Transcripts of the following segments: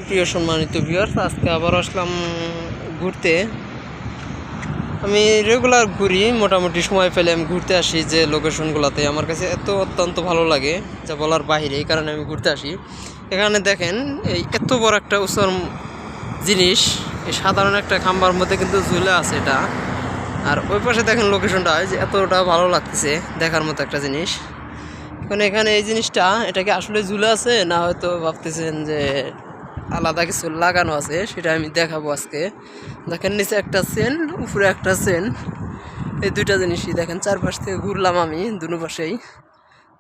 প্রিয় সম্মানিত ভিউয়ার্স, আজকে আবার আসলাম ঘুরতে। আমি রেগুলার ঘুরি, মোটামুটি সময় পেলে আমি ঘুরতে আসি যে লোকেশনগুলোতে। আমার কাছে অত্যন্ত ভালো লাগে, যা বলার বাইরে। এই কারণে আমি ঘুরতে আসি। এখানে দেখেন, এই এত বড় একটা উঁচুর জিনিস, এই সাধারণ একটা খাম্বার মধ্যে কিন্তু ঝুলে আছে এটা। আর ওই পাশে দেখেন লোকেশনটা, যে এতটা ভালো লাগতেছে, দেখার মতো একটা জিনিস। এখানে এই জিনিসটা, এটাকে আসলে ঝুলে আছে না হয়তো ভাবতেছেন যে আলাদা কিছু লাগানো আছে, সেটা আমি দেখাবো আজকে। দেখেন নিচে একটা চেন, উপরে একটা চেন, এই দুইটা জিনিসই দেখেন। চারপাশ থেকে ঘুরলাম আমি দুনো পাশেই।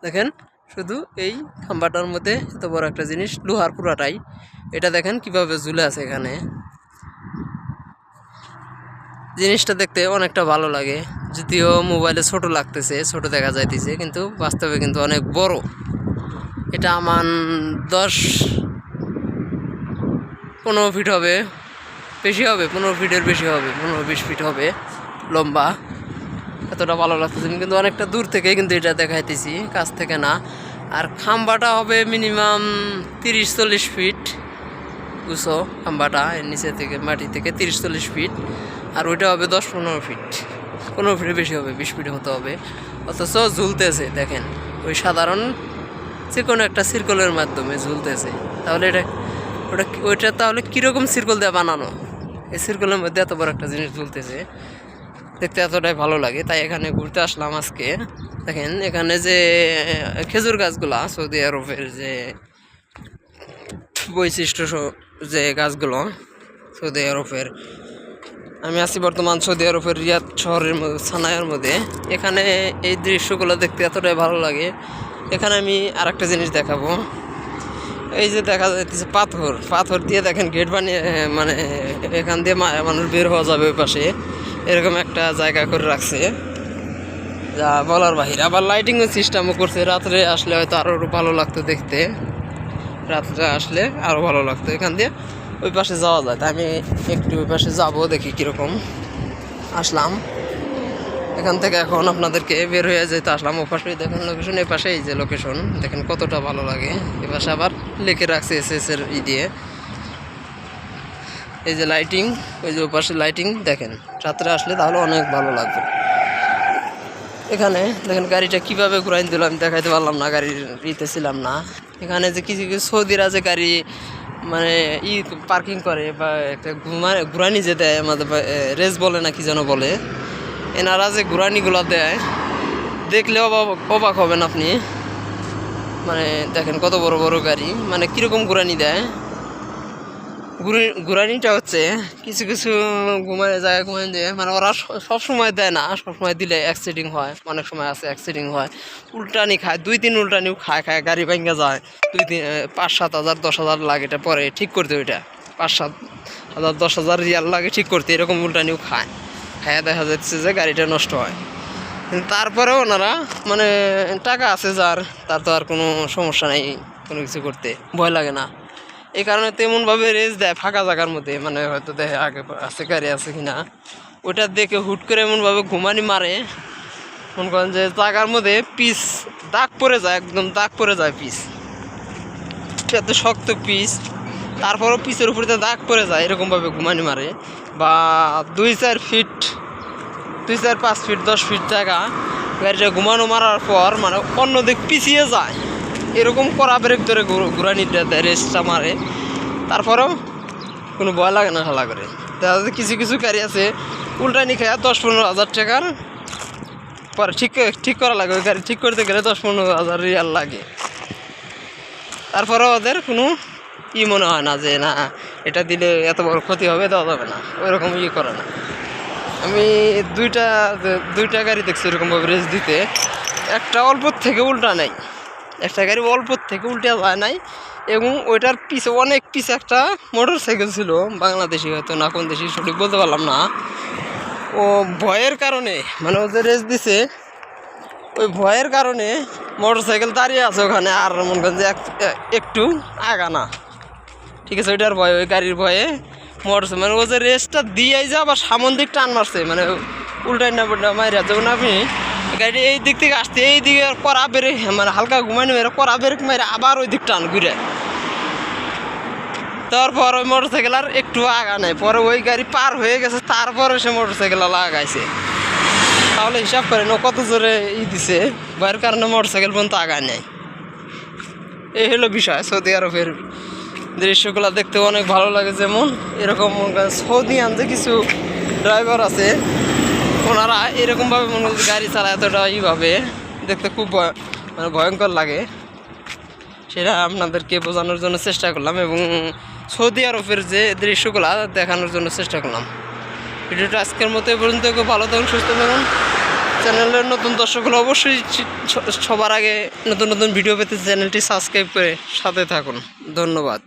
দেখেন শুধু এই খাম্বাটার মধ্যে এত বড় একটা জিনিস, লোহার পুরাটাই। এটা দেখেন কিভাবে ঝুলে আছে এখানে। জিনিসটা দেখতে অনেকটা ভালো লাগে, যদিও মোবাইলে ছোট লাগতেছে, ছোট দেখা যাইতেছে, কিন্তু বাস্তবে কিন্তু অনেক বড়। এটা আমার 10-15 ফিট হবে, বেশি হবে, 15 ফিটের বেশি হবে, 15-20 ফিট হবে লম্বা। এতটা ভালো লাগতেছে, কিন্তু অনেকটা দূর থেকে কিন্তু এটা দেখাইতেছি, কাছ থেকে না। আর খাম্বাটা হবে মিনিমাম 30-40 ফিট উঁচু খাম্বাটা, এর নিচে থেকে মাটি থেকে 30-40 ফিট। আর ওইটা হবে 10-15 ফিট, 15 ফিটের বেশি হবে, 20 ফিট মতো হবে। অথচ ঝুলতেছে দেখেন, ওই সাধারণ চিকন একটা সার্কেলের মাধ্যমে ঝুলতেছে। তাহলে ওইটা তাহলে কীরকম সার্কেল দিয়ে বানানো? এই সার্কেলের মধ্যে এত বড় একটা জিনিস ঝুলতেছে, দেখতে এতটাই ভালো লাগে। তাই এখানে ঘুরতে আসলাম আজকে। দেখেন এখানে যে খেজুর গাছগুলা, সৌদি আরবের যে বৈশিষ্ট্য, যে গাছগুলো সৌদি আরবের, আমি আছি বর্তমান সৌদি আরবের রিয়াদ শহরের সানায়ার মধ্যে। এখানে এই দৃশ্যগুলো দেখতে এতটাই ভালো লাগে। এখানে আমি আর একটা জিনিস দেখাবো। এই যে দেখা যাচ্ছে পাথর দিয়ে দেখেন গেট বানিয়ে, মানে এখান দিয়ে মানুষ বের হওয়া যাবে ওই পাশে, এরকম একটা জায়গা করে রাখছে, যা বলার বাহিরে। আবার লাইটিংয়ের সিস্টেমও করছে, রাত্রে আসলে হয়তো আরও ভালো লাগতো দেখতে। রাত্রে আসলে আরও ভালো লাগতো। এখান দিয়ে ওই পাশে যাওয়া যায়, তাই আমি একটু ওই পাশে যাবো, দেখি কীরকম। আসলাম এখান থেকে, এখন আপনাদেরকে বের হয়ে যেতে আসলাম। ও পাশে দেখেন লোকেশন, এই পাশে এই যে লোকেশন দেখেন কতটা ভালো লাগে। এ পাশে আবার লিখে রাখছে এসএসের দিয়ে। এই যে লাইটিং, ওই যে ও পাশে লাইটিং দেখেন, রাত্রে আসলে তাহলে অনেক ভালো লাগবে। এখানে দেখেন গাড়িটা কীভাবে ঘুরাই দিল, আমি দেখাইতে পারলাম না, গাড়ির ইতে ছিলাম না। এখানে যে কিছু কিছু সৌদিরা যে গাড়ি মানে পার্কিং করে, বা একটা ঘুরানি যে দেয়, আমাদের রেস বলে না কি যেন বলে, এনারা যে ঘুরানিগুলো দেয় দেখলে অবাক হবেন আপনি। মানে দেখেন কত বড় বড় গাড়ি, মানে কীরকম ঘুরানি দেয়। ঘুরানিটা হচ্ছে কিছু কিছু জায়গায় ঘুমাই দেয়, মানে ওরা সব সময় দেয় না, সবসময় দিলে অ্যাক্সিডেন্ট হয়। অনেক সময় আছে অ্যাক্সিডেন্ট হয়, উল্টানি খায়, 2-3 উল্টানিও খায় গাড়ি ভেঙে যায়। 5-7 হাজার 10 হাজার লাগে এটা পরে ঠিক করতে, ওইটা 5-7 হাজার 10 হাজার রিয়াল লাগে ঠিক করতে। এরকম উল্টানিও খায় দেখা যাচ্ছে যে গাড়িটা নষ্ট হয়। কিন্তু তারপরেও ওনারা, মানে টাকা আছে যার, তার তো আর কোনো সমস্যা নেই কোনো কিছু করতে, ভয় লাগে না। এই কারণে তেমনভাবে রেস দেয় ফাঁকা জায়গার মধ্যে, মানে হয়তো দেখে আগে আছে গাড়ি আছে কিনা, ওইটা দেখে হুট করে এমনভাবে ঘুমানি মারে, মনে করেন যে জায়গার মধ্যে পিস দাগ পড়ে যায়, একদম দাগ পড়ে যায় পিস, এত শক্ত পিস, তারপরও পিসের উপরে দাগ পড়ে যায়, এরকমভাবে ঘুমানি মারে। বা 2-4 ফিট, 2-4-5 ফিট 10 ফিট জায়গা গাড়িটা ঘুমানো মারার পর মানে অন্য দিক পিছিয়ে যায়, এরকম করা ব্রেক ধরে ঘুরানিটা দেয়, রেসটা মারে। তারপরেও কোনো ভয় লাগে না হালা করে। দেখা যাচ্ছে কিছু কিছু গাড়ি আছে উল্টানি খায় 10-15 হাজার টাকার পরে ঠিক করা লাগে। ওই গাড়ি ঠিক করতে গেলে 10-15 হাজার রিয়াল লাগে। তারপরেও ওদের কোনো মনে হয় না যে না এটা দিলে এত বড় ক্ষতি হবে, দেওয়া যাবে না, ওইরকম করে না। আমি দুইটা গাড়ি দেখছি এরকমভাবে রেস দিতে, একটা অল্প থেকে উল্টা নাই, একটা গাড়ি অল্প থেকে উল্টে যায় নাই। এবং ওইটার পিছে অনেক পিছে একটা মোটর সাইকেল ছিল, বাংলাদেশি হয়তো না কোন দেশি সঠিক বলতে পারলাম না। ও ভয়ের কারণে, মানে ওদের রেস দিছে, ওই ভয়ের কারণে মোটর সাইকেল দাঁড়িয়ে আছে ওখানে, আর মনে করেন যে একটু আগানা, ঠিক আছে। ওইটার ভয়, ওই গাড়ির ভয়ে মোটর, মানে ও যে রেসটা দিয়েই যা আবার সামন দিক টান মারছে, মানে উল্টাই না মাইরা যখন আপনি গাড়ি এই দিক থেকে আসতে, এই দিকে করা বেরেক, মানে হালকা ঘুমাই নেবে করা বেরেক মারে আবার ওই দিক টান ঘুরে, তারপর ওই মোটরসাইকেল আর একটু আগা নেই, পরে ওই গাড়ি পার হয়ে গেছে, তারপরে সে মোটরসাইকেল লাগাইছে। তাহলে হিসাব করেন ও কত জোরে দিছে, বাইরের কারণে মোটরসাইকেল পর্যন্ত আগায় নেয়। এই হলো বিষয়। সৌদি আরবের দৃশ্যগুলো দেখতে অনেক ভালো লাগে। যেমন এরকম সৌদি আনতে কিছু ড্রাইভার আছে, ওনারা এরকমভাবে মনে হচ্ছে গাড়ি চালায় এতটা এইভাবে দেখতে খুব মানে ভয়ঙ্কর লাগে। সেটা আপনাদেরকে বোঝানোর জন্য চেষ্টা করলাম এবং সৌদি আরবের যে দৃশ্যগুলো দেখানোর জন্য চেষ্টা করলাম। ভিডিওটা আজকের মতো এ পর্যন্ত। ভালো থাকুন, সুস্থ থাকুন। চ্যানেলের নতুন দর্শকগুলো অবশ্যই সবার আগে নতুন নতুন ভিডিও পেতে চ্যানেলটি সাবস্ক্রাইব করে সাথে থাকুন। ধন্যবাদ।